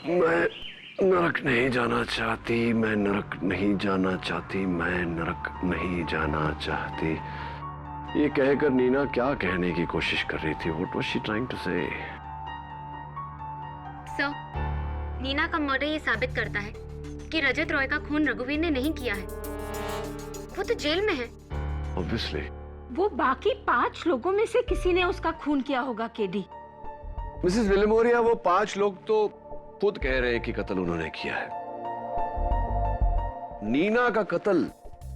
मैं नरक नहीं जाना चाहती, मैं नरक नहीं जाना चाहती, मैं नरक नहीं जाना चाहती। ये कहकर नीना क्या कहने की कोशिश कर रही थी? What was she trying to say? Sir, Neena का मर्डर ये साबित करता है कि रजत रॉय का खून रघुवीर ने नहीं किया है। वो तो जेल में है। Obviously. वो बाकी 5 लोगों में से किसी ने उसका खून किया होगा केडी। मिसेस विलिमोरिया, वो 5 लोग तो खुद कह रहे हैं कि कत्ल उन्होंने किया है। नीना का कत्ल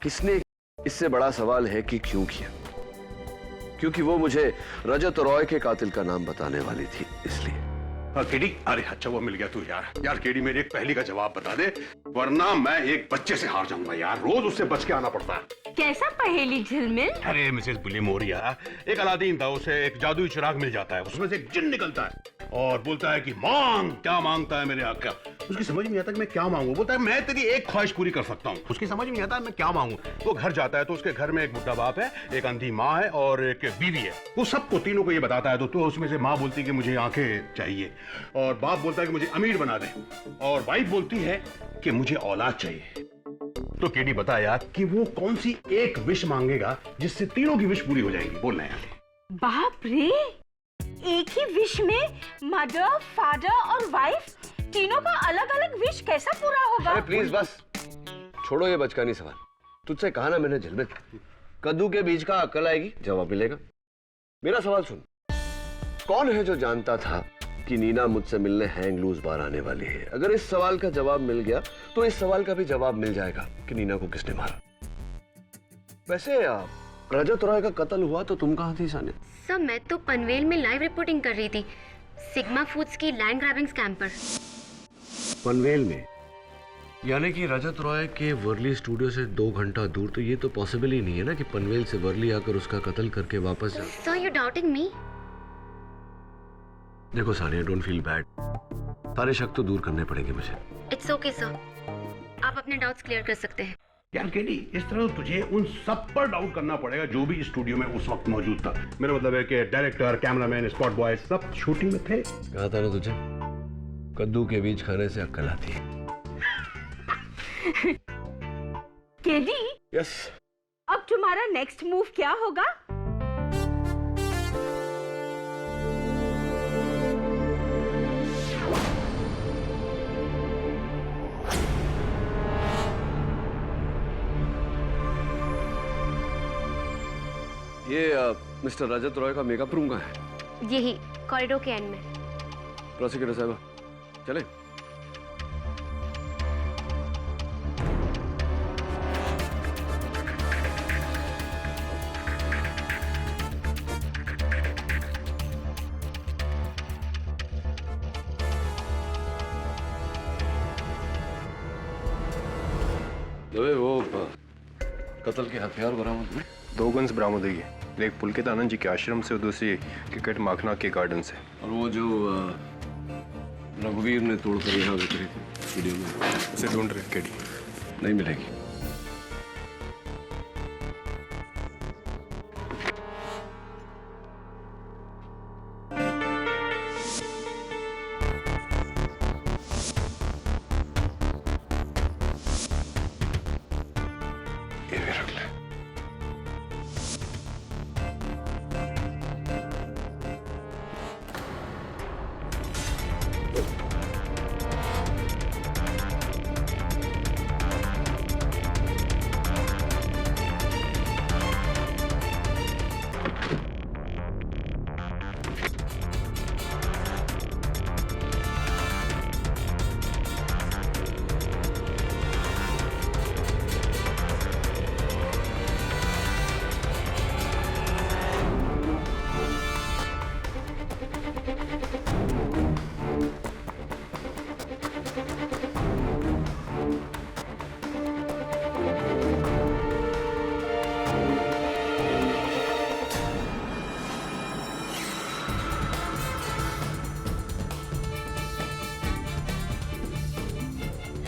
किसने, इससे बड़ा सवाल है कि क्यों किया। क्योंकि वो मुझे रजत रॉय के कातिल का नाम बताने वाली थी, इसलिए। केडी, अरे अच्छा वो मिल गया तू यार केडी, मेरी एक पहेली का जवाब बता दे, वरना मैं एक बच्चे से हार जाऊंगा यार। रोज उससे बच के आना पड़ता है। कैसा पहेली झिलमिल? अरे मिसेस विलिमोरिया, एक अलादीन था, उसे एक जादुई चिराग मिल जाता है, उसमें से एक जिन निकलता है और बोलता है कि मांग। क्या मांगता है मेरे आका? उसकी समझ नहीं आता कि मैं क्या मांगू। बोलता है मैं तेरी एक ख्वाहिश पूरी कर सकता हूँ। उसकी समझ नहीं आता मैं क्या मांगू। वो घर जाता है तो उसके घर में एक बुढ़ा बाप है, एक अंधी माँ है और एक बीवी है। वो सबको तीनों को ये बताता है तो उसमें से माँ बोलती है कि मुझे आंखें चाहिए, और बाप बोलता है कि मुझे अमीर बना दे, और वाइफ बोलती है कि मुझे औलाद चाहिए। तो केडी बता यार कि वो कौन सी एक विश मांगेगा जिससे तीनों की विश पूरी हो जाएगी? बोलना यार। बाप रे, एक ही विश में मदर, फादर और वाइफ तीनों का अलग अलग विश कैसा पूरा होगा? अरे प्लीज बस छोड़ो ये बचकानी सवाल। तुझसे कहा ना मैंने झिलमिल, कद्दू के बीज का अक्ल आएगी, जवाब मिलेगा। मेरा सवाल सुन, कौन है जो जानता था कि नीना मुझसे मिलने हैंग लूज बार आने वाली है? अगर इस सवाल का जवाब मिल गया तो इस सवाल का भी जवाब मिल जाएगा कि नीना को किसने मारा। वैसे रजत रॉय का कत्ल हुआ तो तुम कहां थी सानिया? सर, मैं तो पनवेल में लाइव रिपोर्टिंग कर रही थी, सिग्मा फूड्स की लैंड ग्रैबिंग स्कैम पर। पनवेल में? यानी कि रजत रॉय के वर्ली स्टूडियो से 2 घंटा दूर। तो ये तो पॉसिबल ही नहीं है ना कि पनवेल से वर्ली आकर उसका कत्ल करके वापस जा। सर, यू डाउटिंग मी? देखो सानिया, डोंट फील बैड, सारे शक तो दूर करने पड़ेंगे मुझे। इट्स ओके सर, आप अपने डाउट्स क्लियर कर सकते हैं। यार केडी, इस तरह तो तुझे उन सब पर डाउट करना पड़ेगा जो भी स्टूडियो में उस वक्त मौजूद था। मेरा मतलब है कि डायरेक्टर, कैमरामैन, स्पॉट बॉय सब शूटिंग में थे। कहा था ना तुझे, कद्दू के बीज खाने से अक्ल आती है। KD, yes. अब तुम्हारा नेक्स्ट मूव क्या होगा? ये मिस्टर रजत रॉय का मेकअप रूम कहाँ है? यही कॉरिडोर के एंड में। प्रोसिक्यूटर साहब चले। वो कत्ल के हथियार बरामद हुए? 2 गन्स बरामद हुई है, एक पुलकित आनंद जी के आश्रम से और दूसरी क्रिकेट माखना के गार्डन से। और वो जो रघुवीर ने तोड़कर यहाँ बिखरी थी वीडियो में, उसे ढूंढ रहे केडी। नहीं मिलेगी। ये भी रख ले।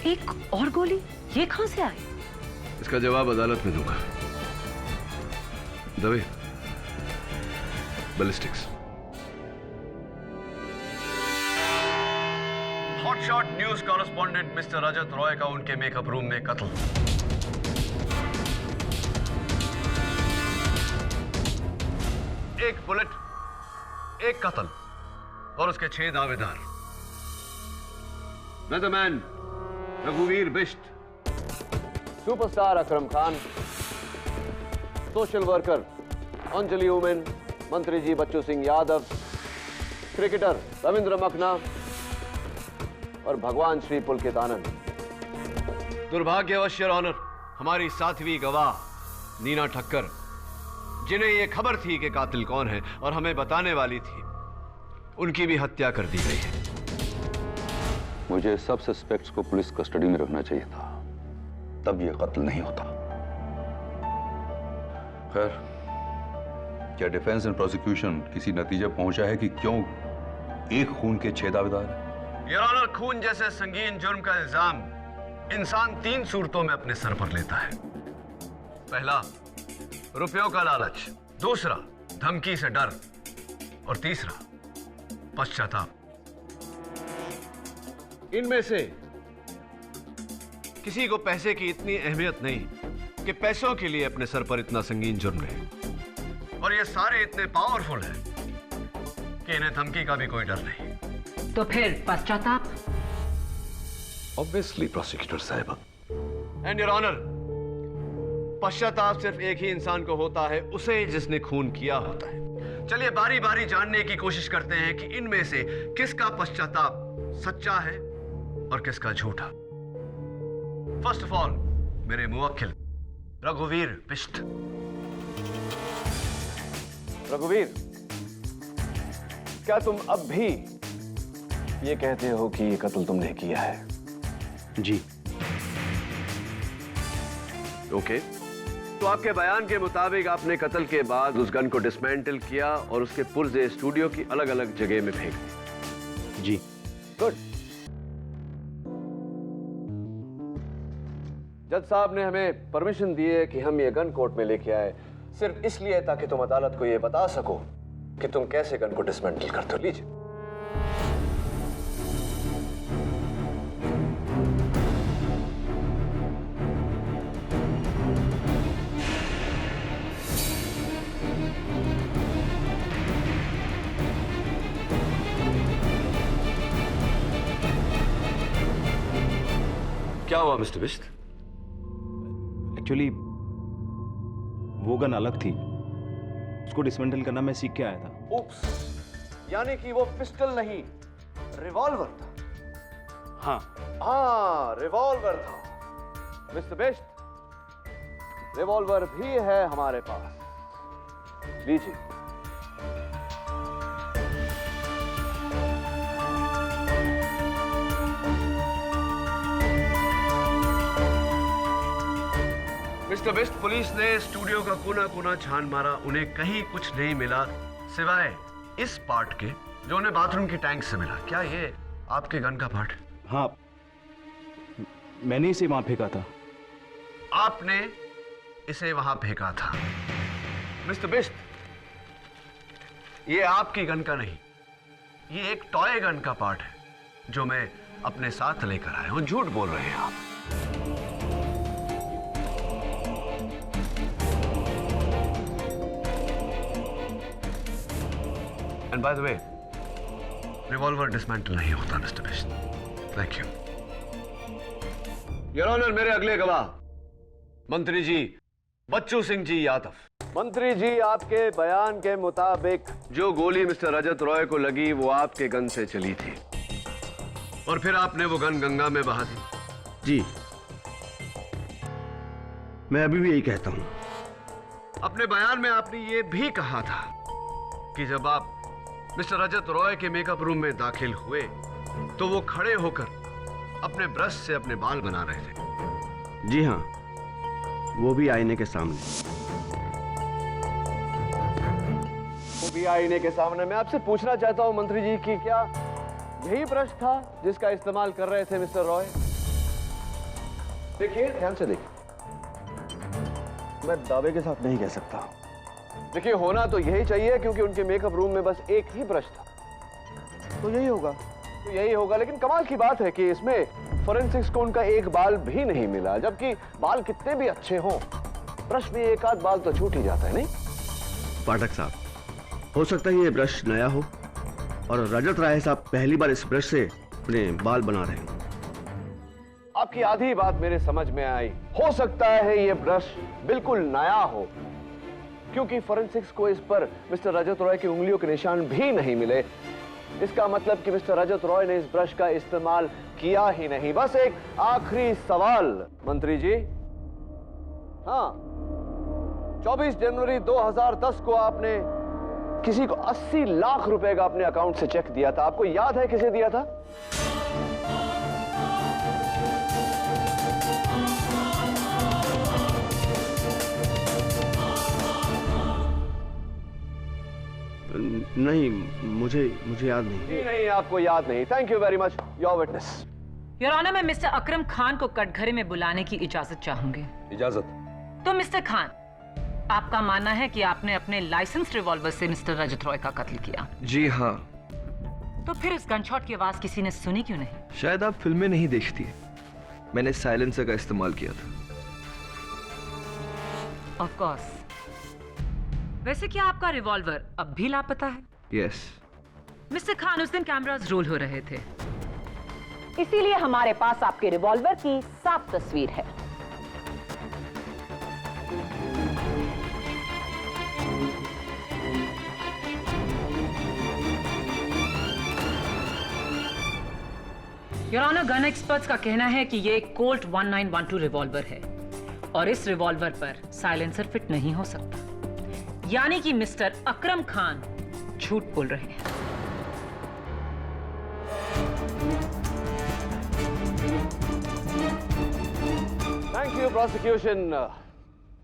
एक और गोली, ये कहां से आई? इसका जवाब अदालत में दूंगा। Dave, ballistics. Hot hotshot news correspondent mister Rajat Roy का उनके मेकअप रूम में कत्ल। एक बुलेट, एक कत्ल और उसके 6 दावेदार। वेदरमैन रघुवीर Bisht, superstar Akram Khan, social worker Anjali Ummen, मंत्री जी बच्चू सिंह यादव, क्रिकेटर रविंद्र मखना और भगवान श्री पुलकित आनंद। दुर्भाग्यवश योर ऑनर, हमारी 7वीं गवाह नीना ठक्कर, जिन्हें यह खबर थी कि कातिल कौन है और हमें बताने वाली थी, उनकी भी हत्या कर दी गई है। मुझे सब सस्पेक्ट्स को पुलिस कस्टडी में रखना चाहिए था, तब यह कत्ल नहीं होता। खैर, क्या डिफेंस एंड प्रोसिक्यूशन किसी नतीजे पहुंचा है कि क्यों एक खून के 6 दावेदार हैं? योर ऑनर, खून जैसे संगीन जुर्म का इल्जाम इंसान 3 सूरतों में अपने सर पर लेता है। पहला, रुपयों का लालच, दूसरा धमकी से डर और तीसरा पश्चाताप। इनमें से किसी को पैसे की इतनी अहमियत नहीं कि पैसों के लिए अपने सर पर इतना संगीन जुर्म ले, और ये सारे इतने पावरफुल हैं कि इन्हें धमकी का भी कोई डर नहीं। तो फिर पश्चाताप? ऑब्वियसली प्रोसिक्यूटर साहिबा। एंड योर ऑनर, पश्चाताप सिर्फ एक ही इंसान को होता है, उसे जिसने खून किया होता है। चलिए बारी बारी जानने की कोशिश करते हैं कि इनमें से किसका पश्चाताप सच्चा है और किसका झूठा। फर्स्ट ऑफ ऑल, मेरे मुवक्किल रघुवीर बिष्ट। रघुवीर, क्या तुम अब भी ये कहते हो कि ये कत्ल तुमने किया है? जी। ओके, तो आपके बयान के मुताबिक आपने कत्ल के बाद उस गन को डिसमेंटल किया और उसके पुर्जे स्टूडियो की अलग अलग जगह में फेंक दिए। जी। गुड। जज साहब ने हमें परमिशन दी है कि हम ये गन कोर्ट में लेके आए, सिर्फ इसलिए ताकि तुम अदालत को ये बता सको कि तुम कैसे गन को डिसमेंटल करते हो। लीजिए। क्या हुआ मिस्टर बिष्ट? एक्चुअली वो गन अलग थी, उसको डिसमेंटल करना मैं सीख के आया था। उप्स, यानी कि वो पिस्टल नहीं, रिवॉल्वर था। हाँ, रिवॉल्वर था। मिस्टर बिष्ट, रिवॉल्वर भी है हमारे पास, लीजिए। मिस्टर बिष्ट, पुलिस ने स्टूडियो का कोना कोना छान मारा, उन्हें कहीं कुछ नहीं मिला सिवाय इस पार्ट के जो उन्हें बाथरूम की टैंक से मिला। क्या ये आपके गन का पार्ट? हाँ, मैंने इसे वहां फेंका था। आपने इसे वहां फेंका था। मिस्टर बिष्ट, ये आपकी गन का नहीं, ये एक टॉय गन का पार्ट है जो मैं अपने साथ लेकर आया हूं। झूठ बोल रहे हैं आप। And by the way, revolver dismantle नहीं होता mister Bisht. Thank you. Your honour, मेरे अगले गवाह मंत्री जी बच्चू सिंह जी यादव। मंत्री जी, आपके बयान के मुताबिक जो गोली मिस्टर रजत रॉय को लगी वो आपके गन से चली थी और फिर आपने वो गन गंगा में बहा दी। जी, मैं अभी भी यही कहता हूं। अपने बयान में आपने ये भी कहा था कि जब आप मिस्टर रजत रॉय के मेकअप रूम में दाखिल हुए तो वो खड़े होकर अपने ब्रश से अपने बाल बना रहे थे। जी हाँ, वो भी आईने के सामने। वो भी आईने के सामने। मैं आपसे पूछना चाहता हूं मंत्री जी कि क्या यही ब्रश था जिसका इस्तेमाल कर रहे थे मिस्टर रॉय? देखिए, ध्यान से देखिए। मैं दावे के साथ नहीं कह सकता। देखिए, होना तो यही चाहिए क्योंकि उनके मेकअप रूम में बस एक ही ब्रश था। तो यही होगा। तो यही होगा, लेकिन कमाल की बात है कि इसमें फोरेंसिक्स को उनका एक बाल भी नहीं मिला, जबकि बाल कितने भी अच्छे हों, ब्रश में एक आध बाल तो छूट ही जाता है, नहीं? पाठक साहब, हो सकता है ये ब्रश नया हो और रजत राय साहब पहली बार इस ब्रश से अपने बाल बना रहे हैं। आपकी आधी बात मेरे समझ में आई। हो सकता है ये ब्रश बिल्कुल नया हो, क्योंकि फोरेंसिक्स को इस पर मिस्टर रजत रॉय की उंगलियों के निशान भी नहीं मिले। इसका मतलब कि मिस्टर रजत रॉय ने इस ब्रश का इस्तेमाल किया ही नहीं। बस एक आखिरी सवाल मंत्री जी। हाँ, 24 जनवरी 2010 को आपने किसी को 80 लाख रुपए का अपने अकाउंट से चेक दिया था। आपको याद है किसे दिया था? नहीं, मुझे याद नहीं। नहीं, आपको याद नहीं। Thank you very much. Your witness. Your honour, मैं मिस्टर अकरम खान को कटघरे में बुलाने की इजाजत चाहूंगी। इजाजत? तो मिस्टर खान, आपका मानना है कि आपने अपने लाइसेंस रिवॉल्वर से मिस्टर रजत रॉय का कत्ल किया? जी हाँ। तो फिर इस गनशॉट की आवाज किसी ने सुनी क्यों नहीं? शायद आप फिल्में नहीं देखती है। मैंने साइलेंसर का इस्तेमाल किया था। Of course. वैसे क्या आपका रिवॉल्वर अब भी लापता है? यस। मिस्टर खान, उस दिन कैमरास रोल हो रहे थे, इसीलिए हमारे पास आपके रिवॉल्वर की साफ तस्वीर है। योर ऑनर, गन एक्सपर्ट्स का कहना है कि ये एक कोल्ट 1912 रिवॉल्वर है और इस रिवॉल्वर पर साइलेंसर फिट नहीं हो सकता, यानी कि मिस्टर अकरम खान झूठ बोल रहे हैं। Thank you prosecution.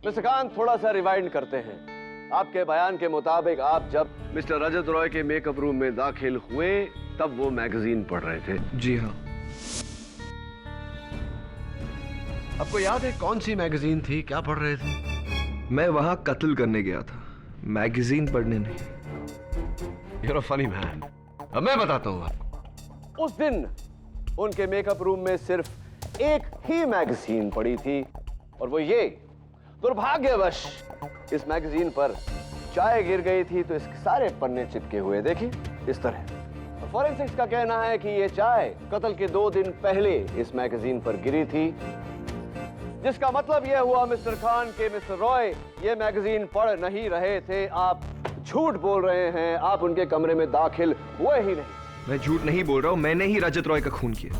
Mister Khan, थोड़ा सा रिवाइंड करते हैं। आपके बयान के मुताबिक आप जब मिस्टर रजत रॉय के मेकअप रूम में दाखिल हुए तब वो मैगजीन पढ़ रहे थे? जी हाँ। आपको याद है कौन सी मैगजीन थी? क्या पढ़ रहे थे? मैं वहां कत्ल करने गया था, मैगजीन पढ़ने नहीं। You're a funny man। अब मैं बताता हूं आपको। उस दिन उनके मेकअप रूम में सिर्फ एक ही मैगजीन पड़ी थी और वो ये। दुर्भाग्यवश इस मैगजीन पर चाय गिर गई थी तो इसके सारे पन्ने चिपके हुए, देखिए इस तरह। फोरेंसिक्स का कहना है कि ये चाय कत्ल के 2 दिन पहले इस मैगजीन पर गिरी थी, जिसका मतलब यह हुआ मिस्टर खान के मिस्टर रॉय ये मैगजीन पढ़ नहीं रहे थे। आप झूठ बोल रहे हैं, आप उनके कमरे में दाखिल हुए ही नहीं। मैं झूठ नहीं बोल रहा हूं, मैंने ही रजत रॉय का खून किया।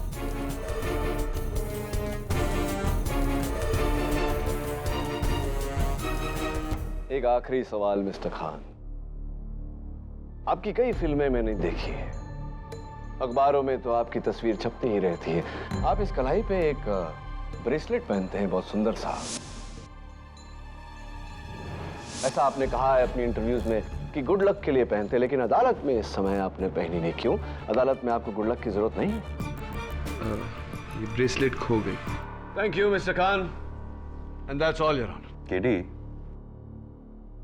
एक आखिरी सवाल मिस्टर खान, आपकी कई फिल्में मैंने देखी है, अखबारों में तो आपकी तस्वीर छपती ही रहती है। आप इस कलाई पे एक ब्रेसलेट पहनते हैं, बहुत सुंदर सा। ऐसा आपने कहा है अपनी इंटरव्यूज में कि गुड लक के लिए पहनते हैं, लेकिन अदालत में इस समय आपने पहनी नहीं। क्यों? अदालत में आपको गुड लक की जरूरत नहीं? ये ब्रेसलेट खो गई। Thank you mister Khan, and that's all your honour. K,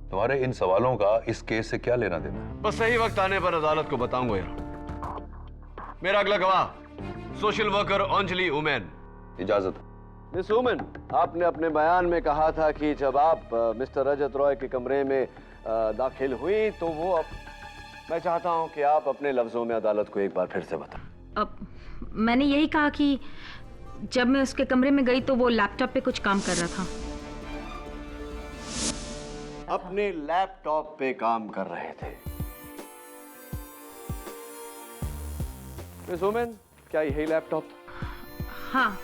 तुम्हारे इन सवालों का इस केस से क्या लेना देना है? बस सही वक्त आने पर अदालत को बताऊंगा यार। मेरा अगला गवाह सोशल वर्कर अंजलि उमेन। इजाजत। मिस उमेन, आपने अपने बयान में कहा था कि जब आप मिस्टर रजत रॉय के कमरे में दाखिल हुई तो वो मैं चाहता हूं कि आप अपने लफ्जों में अदालत को एक बार फिर से बताएं। अब मैंने यही कहा कि जब मैं उसके कमरे में गई तो वो लैपटॉप पे कुछ काम कर रहा था। अपने लैपटॉप पे काम कर रहे थे। मिस उमेन, क्या यही लैपटॉप था? हाँ।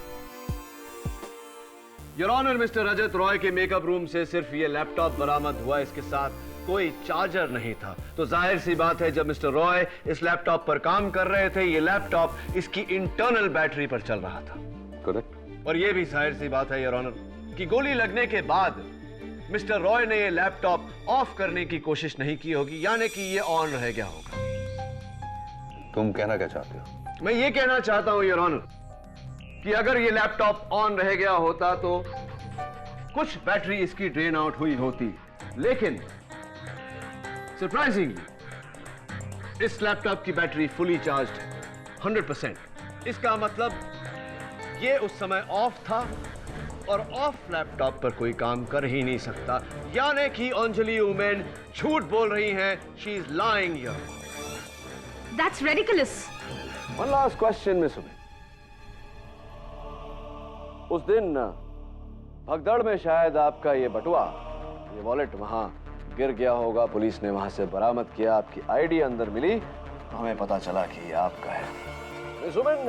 Your honour, mister Rajat Roy के मेकअप रूम से सिर्फ ये लैपटॉप बरामद हुआ, इसके साथ कोई चार्जर नहीं था। तो जाहिर सी बात है जब मिस्टर रॉय इस लैपटॉप पर काम कर रहे थे ये लैपटॉप इसकी इंटरनल बैटरी पर चल रहा था। करेक्ट। और ये भी जाहिर सी बात है योर ऑनर कि गोली लगने के बाद मिस्टर रॉय ने ये लैपटॉप ऑफ करने की कोशिश नहीं की होगी, यानी कि ये ऑन रह गया होगा। तुम कहना क्या चाहते हो? मैं ये कहना चाहता हूं योर ऑनर कि अगर ये लैपटॉप ऑन रह गया होता तो कुछ बैटरी इसकी ड्रेन आउट हुई होती, लेकिन सरप्राइजिंगली इस लैपटॉप की बैटरी फुली चार्ज्ड है। 100%। इसका मतलब ये उस समय ऑफ था और ऑफ लैपटॉप पर कोई काम कर ही नहीं सकता, यानी कि अंजलि उमेन झूठ बोल रही हैं। She is lying here. That's ridiculous. One last question miss women, उस दिन भगदड़ में शायद आपका ये बटुआ, ये वॉलेट वहां गिर गया होगा, पुलिस ने वहां से बरामद किया, आपकी आईडी अंदर मिली तो हमें पता चला कि ये आपका है। मिस उमेन,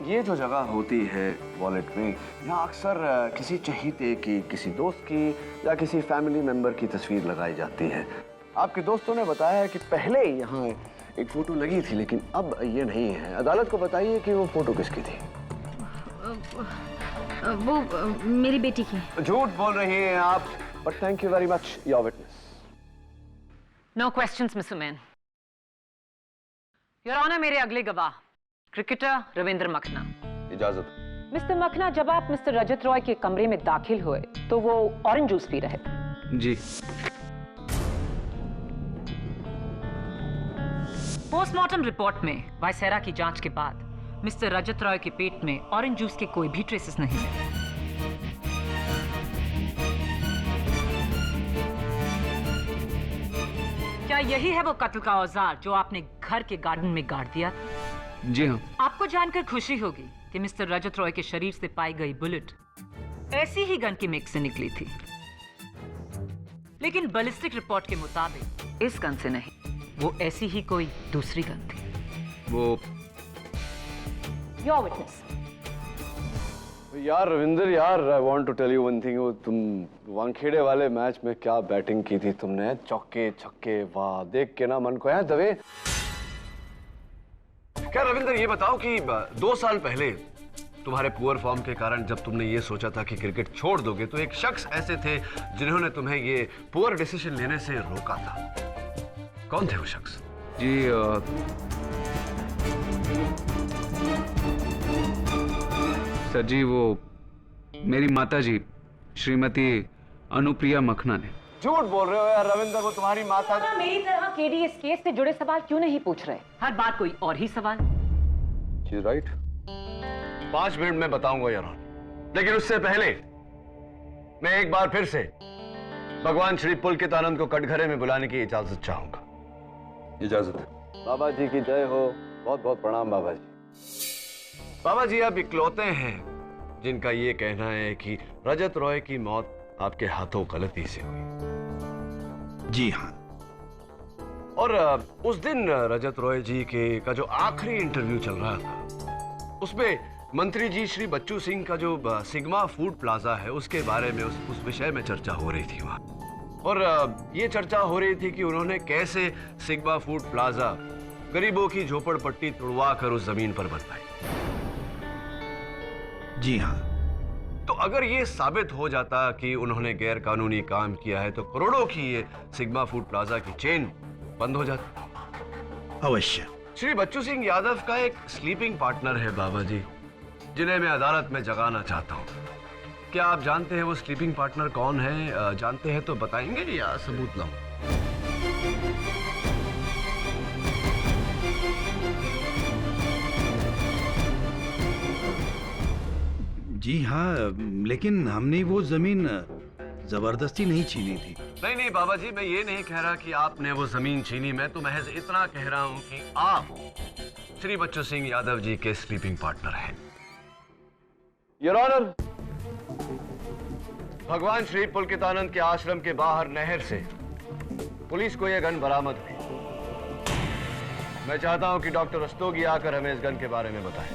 ये जो जगह होती है वॉलेट में, यहाँ अक्सर किसी चहीते की, किसी दोस्त की या किसी फैमिली मेंबर की तस्वीर लगाई जाती है। आपके दोस्तों ने बताया है कि पहले यहाँ एक फोटो लगी थी लेकिन अब ये नहीं है। अदालत को बताइए कि वो फोटो किसकी थी। वो मेरी बेटी की। झूठ बोल रही हैं आप, but thank you very much your witness. No questions miss उमेन। योर ऑनर, मेरे अगले गवाह क्रिकेटर रविंद्र मखना। इजाजत। मिस्टर मखना, जब आप मिस्टर रजत रॉय के कमरे में दाखिल हुए तो वो ऑरेंज जूस पी रहे थे। जी। पोस्टमार्टम रिपोर्ट में वायसेरा की जांच के बाद मिस्टर रजत रॉय के पेट में ऑरेंज जूस के कोई भी ट्रेसेस नहीं मिले। क्या यही है वो कत्ल का औजार जो आपने घर के गार्डन में गाड़ दिया था? जी हाँ। आपको जानकर खुशी होगी कि मिस्टर रजत रॉय के शरीर से पाई गई बुलेट ऐसी ही गन की मेक से निकली थी, लेकिन बैलिस्टिक रिपोर्ट के मुताबिक इस गन से नहीं, वो ऐसी ही कोई दूसरी गन थी। वो योर विटनेस। यार रविंदर यार, I want to tell you one thing, तुम वानखेड़े वाले मैच में क्या बैटिंग की थी तुमने, चौके छक्के, वाह, देख के ना मन को है दबे। क्या रविंदर ये बताओ कि 2 साल पहले तुम्हारे पुअर फॉर्म के कारण जब तुमने ये सोचा था कि क्रिकेट छोड़ दोगे तो एक शख्स ऐसे थे जिन्होंने तुम्हें ये पुअर डिसीजन लेने से रोका था। कौन थे वो शख्स? जी सर जी, वो मेरी माता जी श्रीमती अनुप्रिया मखना ने। झूठ बोल रहे हो यार रविंदर, वो तुम्हारी माता। मेरी तरह केडीएस केस से जुड़े सवाल क्यों नहीं पूछ रहे? हर बार कोई और ही सवाल। She is right. 5 मिनट में बताऊंगा यार, लेकिन उससे पहले मैं एक बार फिर से भगवान श्री पुलकितानंद को कटघरे में बुलाने की इजाजत चाहूंगा। इजाजत। बाबा जी की जय हो। बहुत बहुत प्रणाम बाबा जी। बाबा जी आप इकलौते हैं जिनका ये कहना है कि रजत रॉय की मौत आपके हाथों गलती से हुई। जी हाँ। और उस दिन रजत रॉय जी का जो आखिरी इंटरव्यू चल रहा था उसमें मंत्री जी श्री बच्चू सिंह का जो सिग्मा फूड प्लाजा है उसके बारे में उस विषय में चर्चा हो रही थी वहां। और ये चर्चा हो रही थी कि उन्होंने कैसे सिग्मा फूड प्लाजा गरीबों की झोपड़पट्टी तुड़वा कर उस जमीन पर बनवाई। जी हाँ। तो अगर ये साबित हो जाता कि उन्होंने गैर कानूनी काम किया है तो करोड़ों की ये सिग्मा फूड प्लाजा की चेन बंद हो जाती। अवश्य। श्री बच्चू सिंह यादव का एक स्लीपिंग पार्टनर है बाबा जी, जिन्हें मैं अदालत में जगाना चाहता हूँ। क्या आप जानते हैं वो स्लीपिंग पार्टनर कौन है? जानते हैं तो बताएंगे या सबूत लाऊं? जी हाँ, लेकिन हमने वो जमीन जबरदस्ती नहीं छीनी थी। नहीं नहीं बाबा जी, मैं ये नहीं कह रहा कि आपने वो जमीन छीनी। मैं तो महज इतना कह रहा हूँ कि आप श्री बच्चू सिंह यादव जी के स्लीपिंग पार्टनर हैं। योर ऑनर, भगवान श्री पुलकितानंद के आश्रम के बाहर नहर से पुलिस को यह गन बरामद हुई। मैं चाहता हूं कि डॉक्टर रस्तोगी आकर हमें इस गन के बारे में बताएं।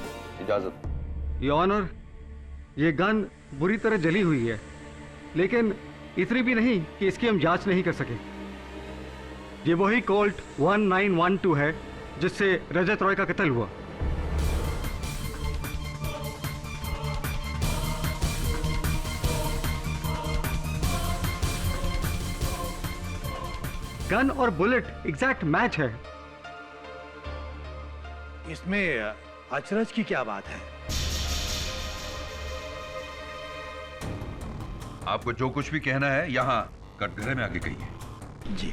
इजाजत। योर ऑनर, ये गन बुरी तरह जली हुई है, लेकिन इतनी भी नहीं कि इसकी हम जांच नहीं कर सके। ये वही कोल्ट 1912 है जिससे रजत रॉय का कत्ल हुआ। गन और बुलेट एग्जैक्ट मैच है। इसमें अचरज की क्या बात है? आपको जो कुछ भी कहना है यहाँ कटघरे में आके कहिए। जी,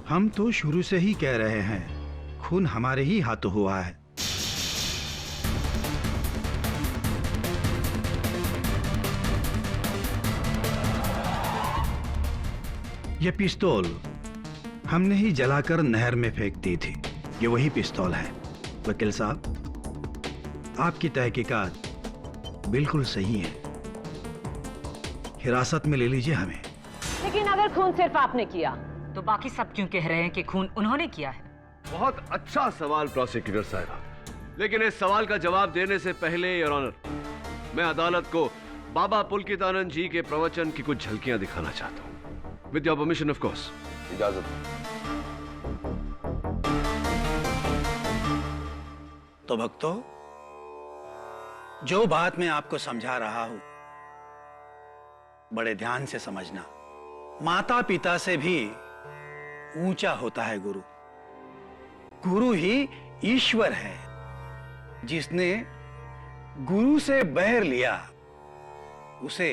हम तो शुरू से ही कह रहे हैं खून हमारे ही हाथों हुआ है। ये पिस्तौल हमने ही जलाकर नहर में फेंक दी थी। ये वही पिस्तौल है। वकील साहब, आपकी तहकीकात बिल्कुल सही है। हिरासत में ले लीजिए हमें। लेकिन अगर खून सिर्फ आपने किया तो बाकी सब क्यों कह रहे हैं कि खून उन्होंने किया है? बहुत अच्छा सवाल प्रोसिक्यूटर साहब, लेकिन इस सवाल का जवाब देने से पहले योर ऑनर, मैं अदालत को बाबा पुलकितानंद जी के प्रवचन की कुछ झलकियां दिखाना चाहता हूं। With your permission of course. इजाजत। तो भक्तों, जो बात मैं आपको समझा रहा हूं, बड़े ध्यान से समझना। माता पिता से भी ऊंचा होता है गुरु। गुरु ही ईश्वर है। जिसने गुरु से बैर लिया उसे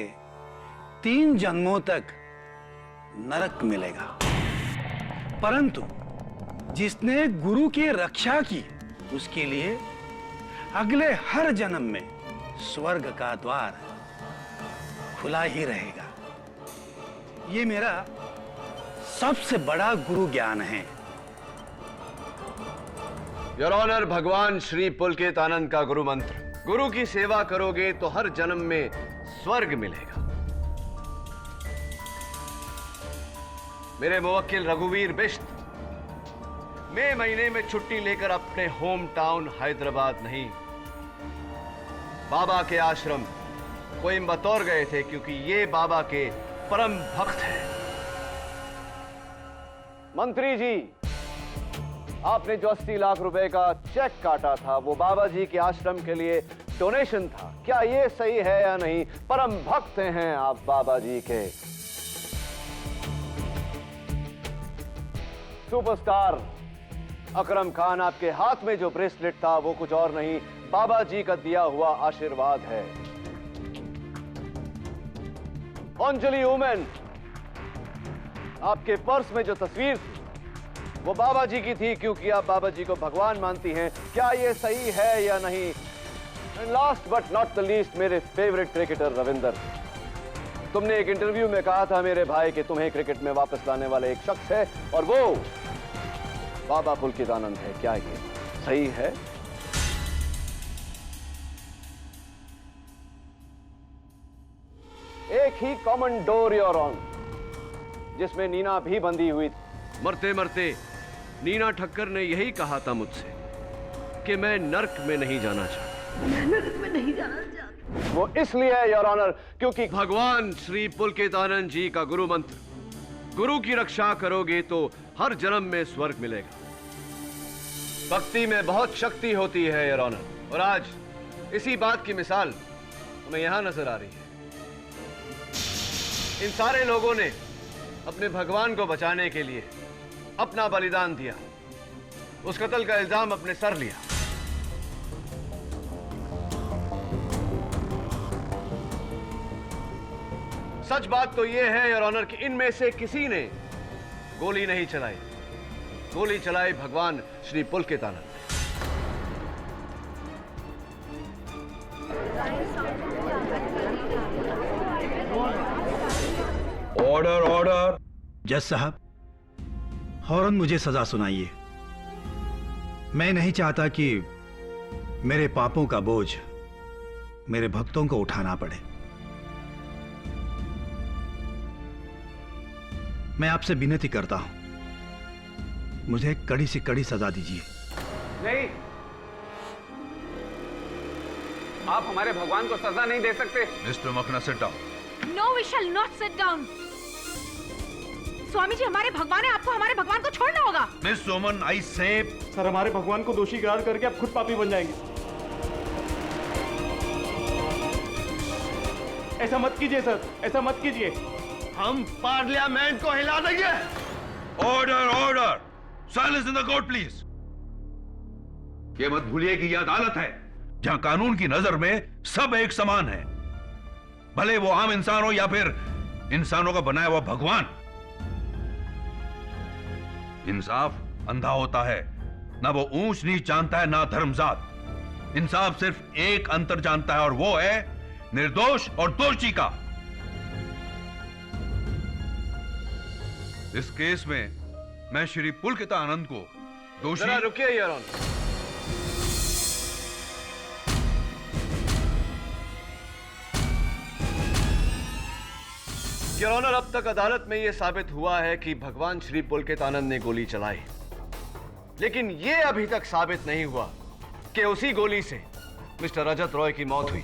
3 जन्मों तक नरक मिलेगा, परंतु जिसने गुरु की रक्षा की उसके लिए अगले हर जन्म में स्वर्ग का द्वार खुला ही रहेगा। ये मेरा सबसे बड़ा गुरु ज्ञान है। योर ऑनर, भगवान श्री पुलकितानंद का गुरु मंत्र, गुरु की सेवा करोगे तो हर जन्म में स्वर्ग मिलेगा। मेरे मुवक्किल रघुवीर बिश्त मई महीने में छुट्टी लेकर अपने होम टाउन हैदराबाद नहीं, बाबा के आश्रम कोयम्बतौर गए थे, क्योंकि ये बाबा के परम भक्त हैं। मंत्री जी, आपने जो 80 लाख रुपए का चेक काटा था वो बाबा जी के आश्रम के लिए डोनेशन था। क्या ये सही है या नहीं? परम भक्त हैं आप बाबा जी के। सुपरस्टार अकरम खान, आपके हाथ में जो ब्रेसलेट था वो कुछ और नहीं, बाबा जी का दिया हुआ आशीर्वाद है। अंजलि वुमेन, आपके पर्स में जो तस्वीर थी वो बाबा जी की थी, क्योंकि आप बाबा जी को भगवान मानती हैं। क्या ये सही है या नहीं? And last but not the least, मेरे फेवरेट क्रिकेटर रविंदर, तुमने एक इंटरव्यू में कहा था मेरे भाई कि तुम्हें क्रिकेट में वापस लाने वाला एक शख्स है और वो बाबा पुलकितानंद है। क्या ये सही है? एक ही कॉमन डोर योर ऑनर, जिसमें नीना भी बंधी हुई थी। मरते मरते नीना ठक्कर ने यही कहा था मुझसे कि मैं नर्क में नहीं जाना चाहता। मैं नर्क में नहीं जाना चाहता। वो इसलिए है योर ऑनर क्योंकि भगवान श्री पुलकितानंद जी का गुरु मंत्र, गुरु की रक्षा करोगे तो हर जन्म में स्वर्ग मिलेगा। भक्ति में बहुत शक्ति होती है योर ऑनर, और आज इसी बात की मिसाल हमें यहां नजर आ रही है। इन सारे लोगों ने अपने भगवान को बचाने के लिए अपना बलिदान दिया, उस कत्ल का इल्जाम अपने सर लिया। सच बात तो यह है योर ऑनर कि इनमें से किसी ने गोली नहीं चलाई, गोली चलाई भगवान श्री पुलकितानंद। Order order. जज साहब, फौरन मुझे सजा सुनाइए। मैं नहीं चाहता कि मेरे पापों का बोझ मेरे भक्तों को उठाना पड़े। मैं आपसे विनती करता हूं, मुझे कड़ी से कड़ी सजा दीजिए। नहीं, आप हमारे भगवान को सजा नहीं दे सकते। Mister Makhna, sit down. No, we shall not sit down. Swami ji, हमारे भगवान है, आपको हमारे भगवान को छोड़ना होगा। मिस सोमन, आई से सर, हमारे भगवान को दोषी करार करके आप खुद पापी बन जाएंगे। ऐसा मत कीजिए सर, ऐसा मत कीजिए। हम पार्लियामेंट को हिला देंगे। Order order. Silence in the court please. ये मत भूलिए कि यह अदालत है जहां कानून की नजर में सब एक समान है, भले वो आम इंसान हो या फिर इंसानों का बनाया हुआ भगवान। इंसाफ अंधा होता है ना वो ऊंच नीच जानता है ना धर्मजात। इंसाफ सिर्फ एक अंतर जानता है और वो है निर्दोष और दोषी का। इस केस में मैं श्री पुलकित आनंद को दोषी। जरा रुकिए योर ऑनर। योर ऑनर, अब तक अदालत में यह साबित हुआ है कि भगवान श्री पुलकित आनंद ने गोली चलाई, लेकिन यह अभी तक साबित नहीं हुआ कि उसी गोली से मिस्टर रजत रॉय की मौत हुई।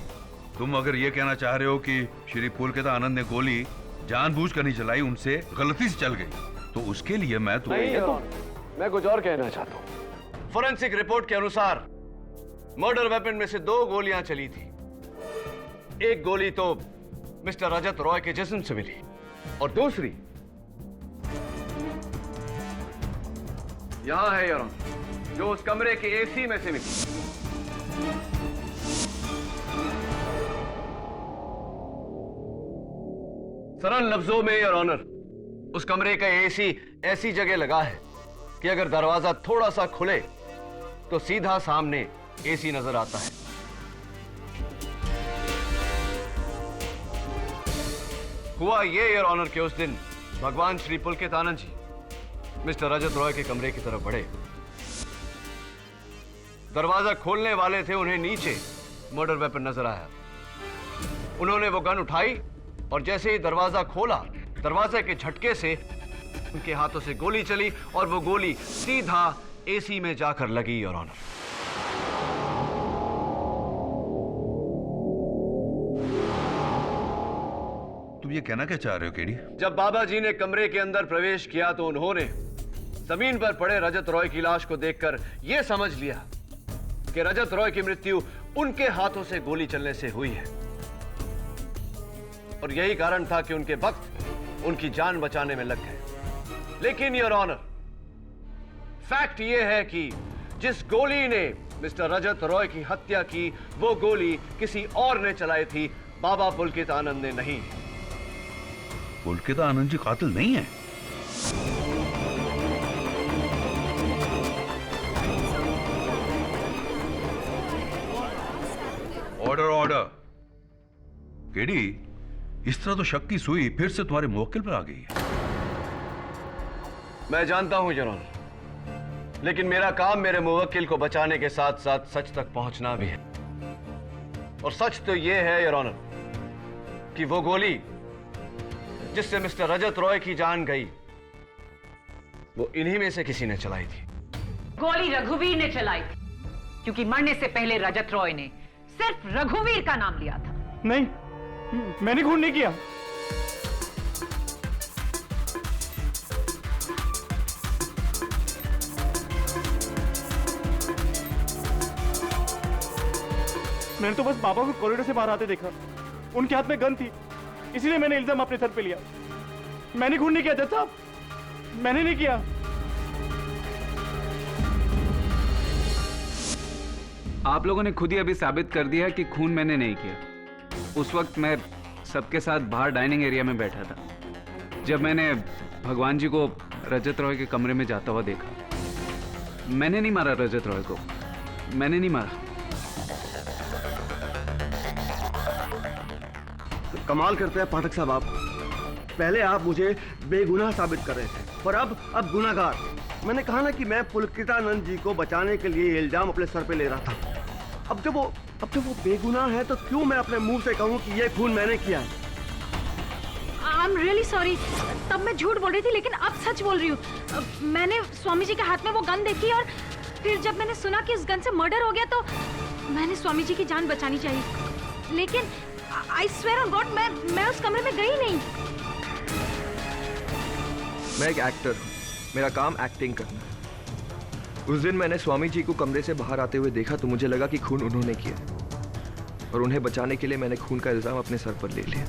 तुम अगर यह कहना चाह रहे हो कि श्री पुलकित आनंद ने गोली जानबूझकर नहीं चलाई, उनसे गलती से चल गई, तो उसके लिए मैं तो नहीं योर ऑनर, मैं कुछ और कहना चाहता हूं। फोरेंसिक रिपोर्ट के अनुसार मर्डर वेपन में से 2 गोलियां चली थी। एक गोली तो मिस्टर रजत रॉय के जिस्म से मिली और दूसरी यहां है योर ऑनर, जो उस कमरे के एसी में से मिली। सरल लफ्जों में योर ऑनर, उस कमरे का एसी ऐसी जगह लगा है कि अगर दरवाजा थोड़ा सा खुले तो सीधा सामने एसी नजर आता है। हुआ ये योर ऑनर कि उस दिन भगवान श्री पुलकित आनंद जी मिस्टर रजत रॉय के कमरे की तरफ बढ़े। दरवाजा खोलने वाले थे, उन्हें नीचे मर्डर वेपन नजर आया। उन्होंने वो गन उठाई और जैसे ही दरवाजा खोला, दरवाजे के झटके से उनके हाथों से गोली चली और वो गोली सीधा एसी में जाकर लगी योर ऑनर। तुम ये कहना क्या चाह रहे हो केडी? जब बाबा जी ने कमरे के अंदर प्रवेश किया तो उन्होंने जमीन पर पड़े रजत रॉय की लाश को देखकर यह समझ लिया कि रजत रॉय की मृत्यु उनके हाथों से गोली चलने से हुई है, और यही कारण था कि उनके वक्त उनकी जान बचाने में लग गए। लेकिन योर ऑनर, फैक्ट यह है कि जिस गोली ने मिस्टर रजत रॉय की हत्या की, वो गोली किसी और ने चलाई थी, बाबा पुलकित आनंद ने नहीं। पुलकित आनंद जी कातिल नहीं है। Order order. केडी, इस तरह तो शक की सुई फिर से तुम्हारे मुवक्किल पर आ गई है। मैं जानता हूं योर ऑनर, लेकिन मेरा काम मेरे मुवक्किल को बचाने के साथ साथ सच तक पहुंचना भी है। और सच तो यह है योर ऑनर कि वो गोली जिससे मिस्टर रजत रॉय की जान गई, वो इन्हीं में से किसी ने चलाई थी। गोली रघुवीर ने चलाई थी, क्योंकि मरने से पहले रजत रॉय ने सिर्फ रघुवीर का नाम लिया था। नहीं, मैंने खून नहीं किया। मैंने तो बस बाबा को कॉरिडोर से बाहर आते देखा, उनके हाथ में गन थी, इसीलिए मैंने इल्जाम अपने सर पे लिया। मैंने खून नहीं किया जज साहब, मैंने नहीं किया। आप लोगों ने खुद ही अभी साबित कर दिया कि खून मैंने नहीं किया। उस वक्त मैं सबके साथ बाहर डाइनिंग एरिया में बैठा था, जब मैंने भगवान जी को रजत रॉय के कमरे में जाता हुआ देखा। मैंने नहीं मारा रजत रॉय को, मैंने नहीं मारा। कमाल करते हैं पाठक साहब आप। पहले आप मुझे बेगुनाह साबित कर रहे थे, पर अब गुनाहगार। मैंने कहा ना कि मैं पुलकितानंद जी को बचाने के लिए इल्जाम अपने सर पे ले रहा था। अब जब वो बेगुनाह है तो क्यों मैं अपने मुंह से कहूं कि ये खून मैंने किया है? I am really sorry. तब मैं झूठ बोल रही थी, लेकिन अब सच बोल रही हूँ। मैंने स्वामी जी के हाथ में वो गन देखी और फिर जब मैंने सुना कि उस गन से मर्डर हो गया तो मैंने स्वामी जी की जान बचानी चाहिए। लेकिन आई स्वेयर ऑन गॉड, मैं उस कमरे में गई नहीं। मैं एक एक्टर हूँ, मेरा काम एक्टिंग करना है। उस दिन मैंने स्वामी जी को कमरे से बाहर आते हुए देखा तो मुझे लगा कि खून उन्होंने किया, और उन्हें बचाने के लिए मैंने खून का इल्जाम अपने सर पर ले लिया।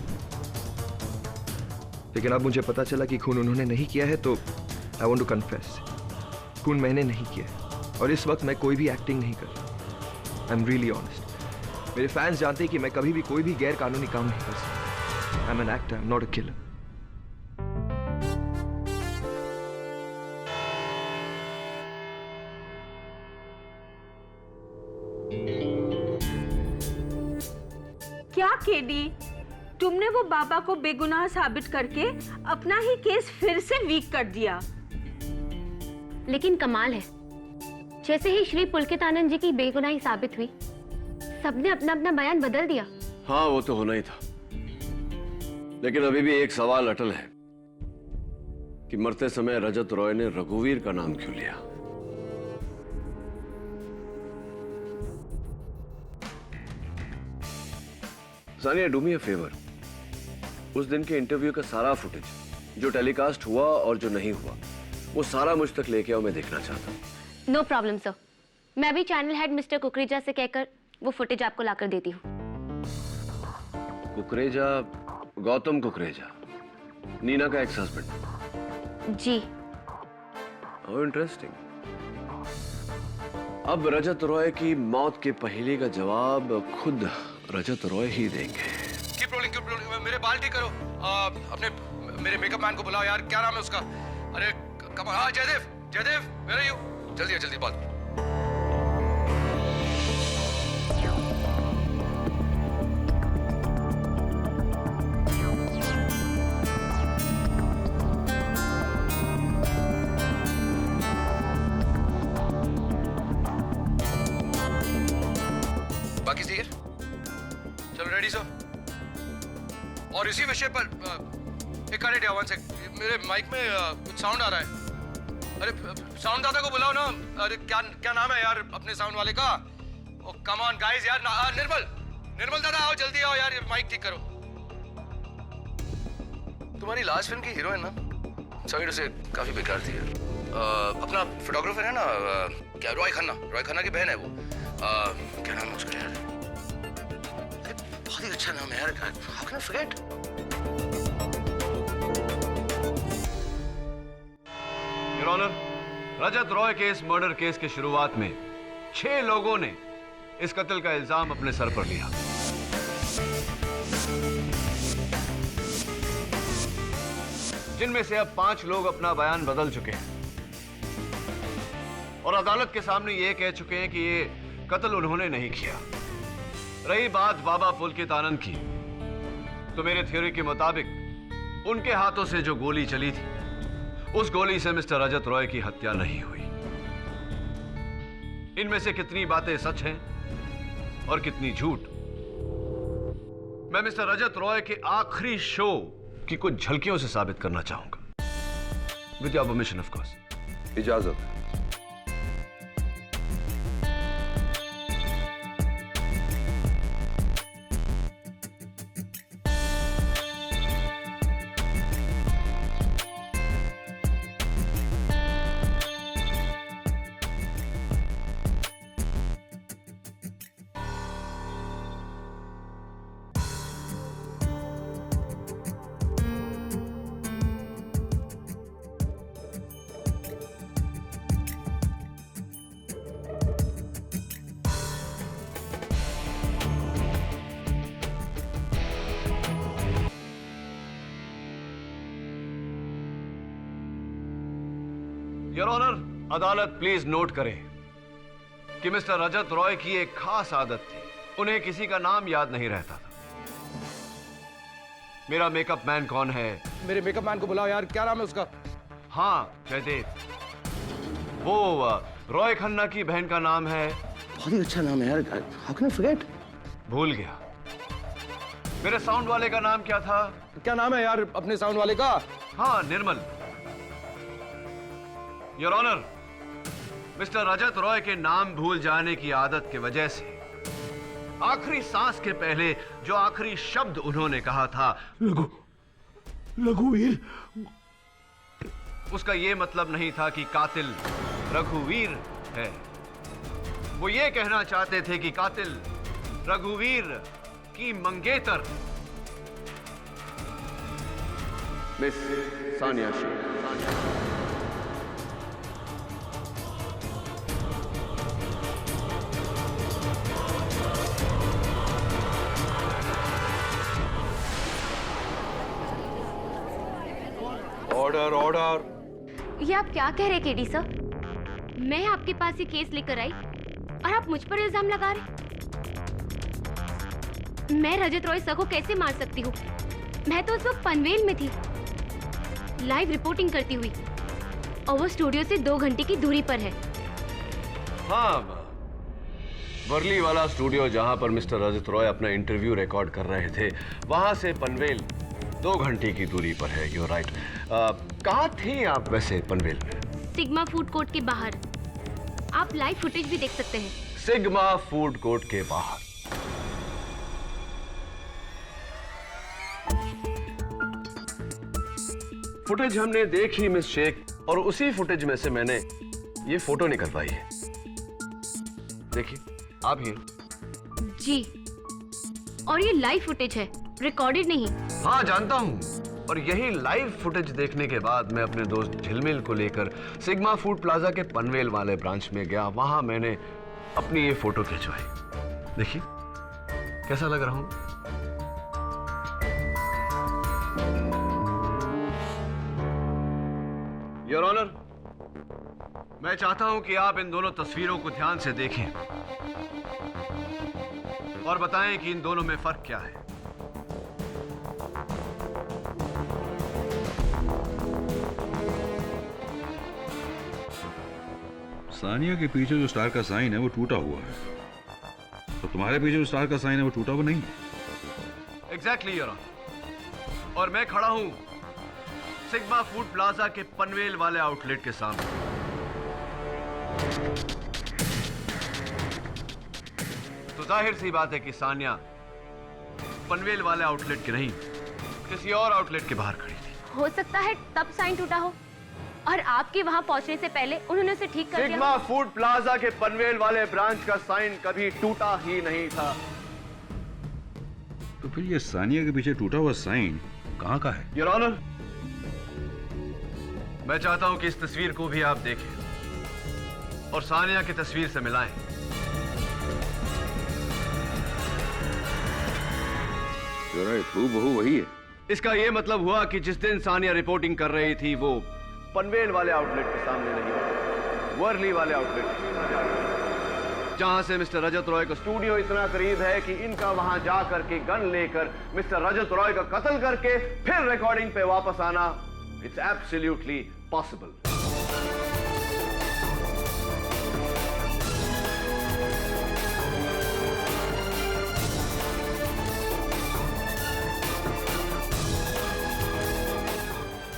लेकिन अब मुझे पता चला कि खून उन्होंने नहीं किया है, तो आई वांट टू कन्फेस, खून मैंने नहीं किया है। और इस वक्त मैं कोई भी एक्टिंग नहीं कर रहा। I am really honest. मेरे फैंस जानते हैं कि मैं कभी भी कोई भी गैर कानूनी काम नहीं कर सकता। I am an actor, I am not a killer. क्या केडी, तुमने वो बाबा को बेगुनाह साबित करके अपना ही केस फिर से वीक कर दिया। लेकिन कमाल है, जैसे ही श्री पुलकित आनंद जी की बेगुनाही साबित हुई, सबने अपना अपना बयान बदल दिया। हाँ, वो तो होना ही था, लेकिन अभी भी एक सवाल अटल है कि मरते समय रजत रॉय ने रघुवीर का नाम क्यों लिया? Sania, do me a favour, उस दिन के इंटरव्यू का सारा फुटेज जो टेलीकास्ट हुआ और जो नहीं हुआ, वो सारा मुझ तक लेके आओ, मैं देखना चाहता हूँ। नो प्रॉब्लम सर, मैं भी चैनल हेड मिस्टर कुकरेजा से कहकर वो फुटेज आपको लाकर देती हूँ। कुकरेजा, गौतम कुकरेजा, नीना का एक्स हस्बैंड? जी। How interesting. अब रजत रॉय की मौत के पहेली का जवाब खुद रजत रॉय ही देंगे। कीप रोलिंग, मेरे बाल ठीक करो। अपने मेरे मेकअप मैन को बुलाओ यार, क्या नाम है उसका? अरे कमाल। हाँ, जयदेव, वेयर आर यू? जल्दी बाल। बाकी सीर चलो, रेडी सर। और इसी विषय पर एक मिनट या 1 सेकंड, मेरे माइक में कुछ साउंड आ रहा है। अरे साउंड दादा को बुलाओ ना। अरे क्या नाम है यार अपने साउंड वाले का? ओ कम ऑन गाइस यार। निर्मल दादा आओ, जल्दी आओ यार, माइक ठीक करो। तुम्हारी लास्ट फिल्म की हीरोइन ना, सॉरी टू से, काफी बेकार थी यार। अपना फोटोग्राफर है ना, क्या रॉय खन्ना की बहन है वो। क्या नाम है उसका यार? बहुत ही अच्छा नाम है यार, how can I forget? Your honour, Rajat Roy के इस मर्डर केस के शुरुआत में 6 लोगों ने इस कत्ल का इल्जाम अपने सर पर लिया। जिनमें से अब 5 लोग अपना बयान बदल चुके हैं और अदालत के सामने ये कह चुके हैं कि ये कत्ल उन्होंने नहीं किया। रही बात बाबा पुलकित आनंद की, तो मेरे थ्योरी के मुताबिक उनके हाथों से जो गोली चली थी, उस गोली से मिस्टर रजत रॉय की हत्या नहीं हुई। इनमें से कितनी बातें सच हैं और कितनी झूठ, मैं मिस्टर रजत रॉय के आखिरी शो की कुछ झलकियों से साबित करना चाहूंगा। With your permission of course. इजाजत। योर ऑनर, अदालत प्लीज नोट करें कि मिस्टर रजत रॉय की एक खास आदत थी, उन्हें किसी का नाम याद नहीं रहता था। मेरा मेकअप मैन कौन है? मेरे मेकअप मैन को बुलाओ यार, क्या नाम है उसका? हाँ, जयदेव। वो रॉय खन्ना की बहन का नाम है? बहुत ही अच्छा नाम है यार, हाउ कैन आई फॉरगेट? भूल गया। मेरे साउंड वाले का नाम क्या था? क्या नाम है यार अपने साउंड वाले का? हाँ, निर्मल। Your honour, mister Rajat Roy के नाम भूल जाने की आदत की वजह से आखिरी सांस के पहले जो आखिरी शब्द उन्होंने कहा था, रघुवीर, उसका यह मतलब नहीं था कि कातिल रघुवीर है। वो ये कहना चाहते थे कि कातिल रघुवीर की मंगेतर मिस सानिया शेख। ऑर्डर। ये आप क्या कह रहे केडी सर? मैं आपके पास ये केस लेकर आई और आप मुझ पर इल्जाम लगा रहे? मैं रजत रॉय सर को कैसे मार सकती हूँ? मैं तो उस वक्त पनवेल में थी, लाइव रिपोर्टिंग करती हुई, और वो स्टूडियो से 2 घंटे की दूरी पर है। हाँ, वर्ली वाला स्टूडियो जहां पर मिस्टर रजत रॉय अपना इंटरव्यू रिकॉर्ड कर रहे थे, वहां से पनवेल 2 घंटे की दूरी पर है। You right. कहाँ थी आप वैसे पनवेल में? सिग्मा फूड कोर्ट के बाहर। आप लाइव फुटेज भी देख सकते हैं। सिग्मा फूड कोर्ट के बाहर। फुटेज हमने देखी मिस शेख, और उसी फुटेज में से मैंने ये फोटो निकलवाई है। देखिए, आप ही। जी, और ये लाइव फुटेज है, रिकॉर्डेड नहीं। हाँ, जानता हूँ। और यही लाइव फुटेज देखने के बाद मैं अपने दोस्त झिलमिल को लेकर सिग्मा फूड प्लाजा के पनवेल वाले ब्रांच में गया। वहां मैंने अपनी ये फोटो खिंचवाई। देखिए कैसा लग रहा हूं। योर ऑनर, मैं चाहता हूं कि आप इन दोनों तस्वीरों को ध्यान से देखें और बताएं कि इन दोनों में फर्क क्या है। सानिया के पीछे जो स्टार का साइन है वो टूटा हुआ है, तो तुम्हारे पीछे जो स्टार का साइन है वो टूटा हुआ नहीं है। Exactly your honour. और मैं खड़ा हूं सिग्मा फूड प्लाजा के पनवेल वाले आउटलेट के सामने। तो जाहिर सी बात है कि सानिया पनवेल वाले आउटलेट के नहीं, किसी और आउटलेट के बाहर खड़ी थी। हो सकता है तब साइन टूटा हो, और आपके वहां पहुंचने से पहले उन्होंने उसे ठीक कर दिया। सिग्मा फूड प्लाजा के पनवेल वाले ब्रांच का साइन कभी टूटा ही नहीं था। तो फिर ये सानिया के पीछे टूटा हुआ साइन कहां का है? योर ऑनर, मैं चाहता हूं कि इस तस्वीर को भी आप देखें और सानिया की तस्वीर से मिलाएं। हूबहू वही है। इसका यह मतलब हुआ कि जिस दिन सानिया रिपोर्टिंग कर रही थी वो पनवेल वाले आउटलेट के सामने नहीं, वर्ली वाले आउटलेट के सामने, जहां से मिस्टर रजत रॉय का स्टूडियो इतना करीब है कि इनका वहां जा करके गन लेकर मिस्टर रजत रॉय का कत्ल करके फिर रिकॉर्डिंग पे वापस आना, इट्स एब्सोल्युटली पॉसिबल।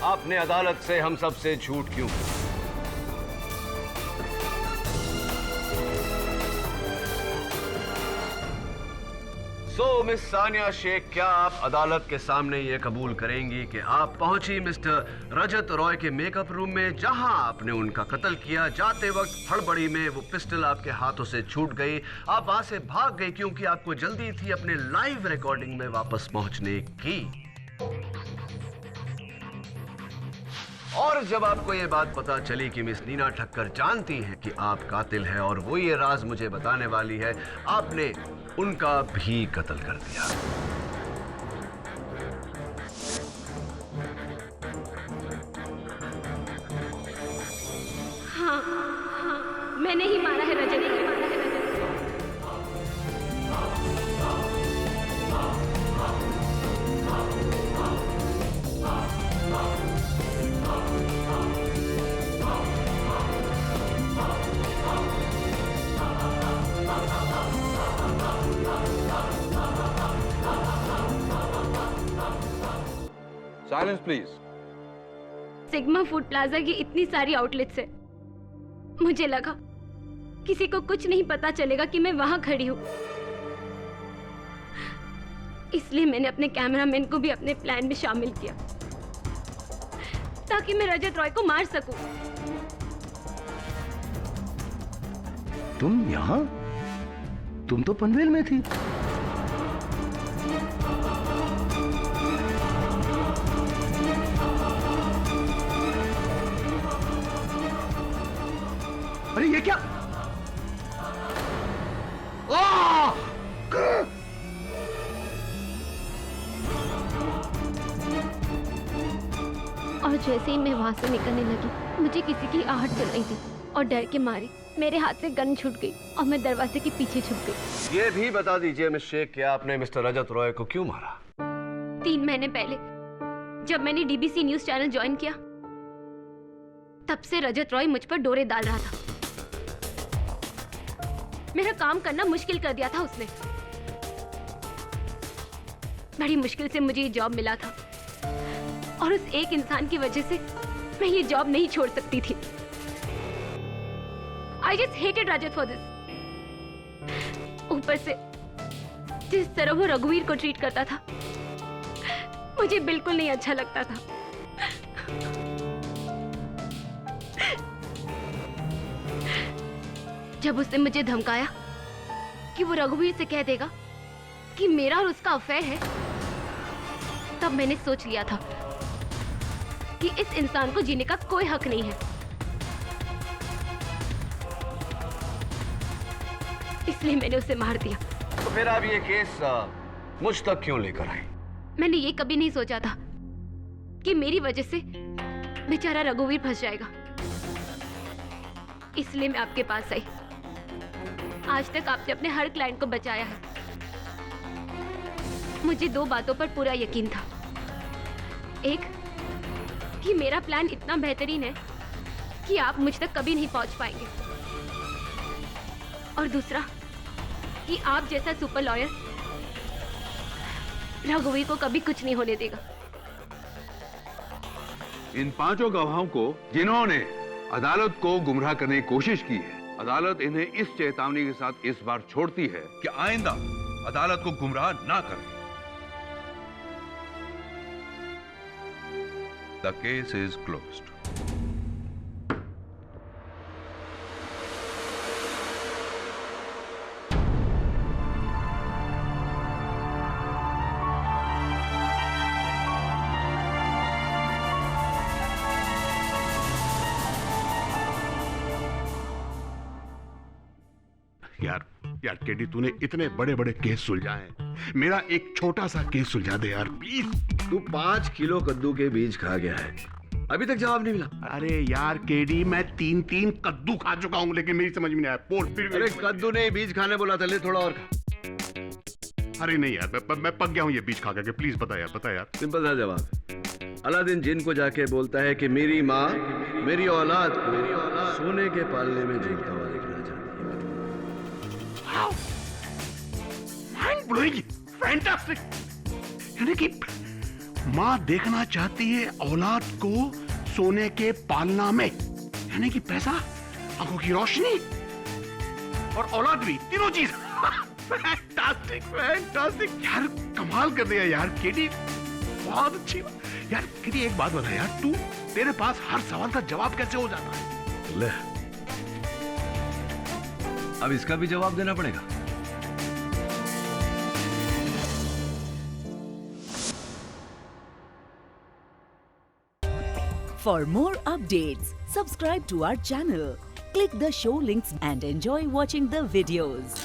आपने अदालत से हम सब से झूठ क्यों? मिस सानिया शेख, क्या आप अदालत के सामने ये कबूल करेंगी कि आप पहुंची मिस्टर रजत रॉय के मेकअप रूम में, जहां आपने उनका कत्ल किया? जाते वक्त हड़बड़ी में वो पिस्टल आपके हाथों से छूट गई, आप वहां से भाग गई क्योंकि आपको जल्दी थी अपने लाइव रिकॉर्डिंग में वापस पहुंचने की। और जब आपको ये बात पता चली कि मिस नीना ठक्कर जानती हैं कि आप कातिल हैं और वो ये राज मुझे बताने वाली है, आपने उनका भी कत्ल कर दिया। हाँ, मैंने ही मारा है Rajat. Silence please. Sigma food plaza की इतनी सारी आउटलेट से मुझे लगा किसी को कुछ नहीं पता चलेगा कि मैं वहां खड़ी हूं, इसलिए मैंने अपने कैमरामैन को भी अपने प्लान में शामिल किया ताकि मैं रजत रॉय को मार सकूं। तुम यहाँ? तुम तो पनवेल में थी। अरे ये क्या? और जैसे ही मैं वहां से निकलने लगी, मुझे किसी की आहट चल रही थी और डर के मारे मेरे हाथ से गन छूट गई और मैं दरवाजे के पीछे छुप गई। ये भी बता दीजिए मिस शेख कि आपने मिस्टर रजत रॉय को क्यों मारा? 3 महीने पहले जब मैंने डीबीसी न्यूज चैनल ज्वाइन किया, तब से रजत रॉय मुझ पर डोरे डाल रहा था। मेरा काम करना मुश्किल कर दिया था उसने। बड़ी मुश्किल से मुझे ये जॉब मिला था और उस एक इंसान की वजह से मैं ये जॉब नहीं छोड़ सकती थी। I just hated Rajat for this. ऊपर से जिस तरह वो रघुवीर को ट्रीट करता था, मुझे बिल्कुल नहीं अच्छा लगता था। जब उसने मुझे धमकाया कि वो रघुवीर से कह देगा कि मेरा और उसका अफेयर है, तब मैंने सोच लिया था कि इस इंसान को जीने का कोई हक नहीं है। इसलिए मैंने उसे मार दिया। तो फिर आप ये केस मुझ तक क्यों लेकर आए? मैंने ये कभी नहीं सोचा था कि मेरी वजह से बेचारा रघुवीर फंस जाएगा। इसलिए मैं आपके पास आई। आज तक आपने अपने हर क्लाइंट को बचाया है। मुझे 2 बातों पर पूरा यकीन था। एक, कि मेरा प्लान इतना बेहतरीन है कि आप मुझ तक कभी नहीं पहुंच पाएंगे, और दूसरा कि आप जैसा सुपर लॉयर रघुवीर को कभी कुछ नहीं होने देगा। इन 5 गवाहों को जिन्होंने अदालत को गुमराह करने की कोशिश की है, अदालत इन्हें इस चेतावनी के साथ इस बार छोड़ती है कि आइंदा अदालत को गुमराह ना करें। The case is closed. यार केडी, तूने इतने बड़े बड़े केस सुलझाए हैं, मेरा एक छोटा सा केस सुलझा दे यार प्लीज। तू 5 किलो कद्दू के बीज खा गया है, अभी तक जवाब नहीं मिला। अरे यार केडी, मैं 3 कद्दू खा चुका हूँ, लेकिन मेरी समझ में नहीं आया। फिर अरे कद्दू नहीं, बीज खाने बोला था, ले थोड़ा और खा। अरे नहीं यार, मैं पक गया हूँ ये बीज खा करके। प्लीज बता यार। सिंपल सा जवाब। अलादीन जिन को जाके बोलता है कि मेरी माँ मेरी औलाद को सोने के पालने में झूलता हुआ देखना चाहती है। Mind blowing, fantastic. यानी कि माँ देखना चाहती है औलाद को सोने के पालना में, यानी कि पैसा, आंखों की रोशनी और औलाद भी, तीनों चीज। फैंटास्टिक यार, कमाल कर दिया यार केडी, बहुत अच्छी बात। यार केडी, एक बात बता यार, तेरे पास हर सवाल का जवाब कैसे हो जाता है? ले, अब इसका भी जवाब देना पड़ेगा। For more updates, subscribe to our channel, click the show links and enjoy watching the videos.